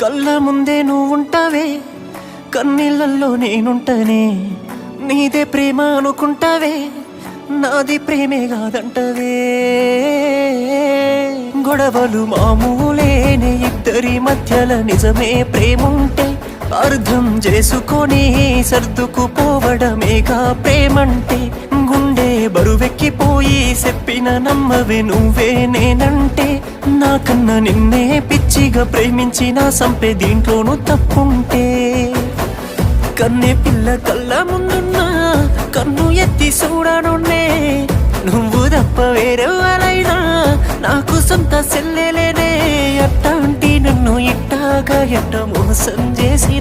కళ్ళ ముందే నువ్వుంటావే, కన్నీళ్ళల్లో నేనుంటనే. నీదే ప్రేమ అనుకుంటావే, నాది ప్రేమే కాదంటవే. గొడవలు మామూలేనే ఇద్దరి మధ్యల, నిజమే ప్రేముంటే అర్థం చేసుకొని సర్దుకుపోవడమేగా ప్రేమంటే. గుండె బరువెక్కిపోయి చెప్పిన నమ్మవే నువ్వే నేనంటే. నాకన్నా నిన్నే పిచ్చిగా ప్రేమించిన సంపే దీంట్లోనూ తప్పుంటే. కన్నే పిల్ల కళ్ళ ముందున్నా కన్ను ఎత్తి చూడనున్నే. నువ్వు తప్ప వేరెవరైనా నాకు సొంత సెల్లెలేనే. అట్టాంటి నన్ను ఇట్టాగా ఎట్ట మోసం చేసి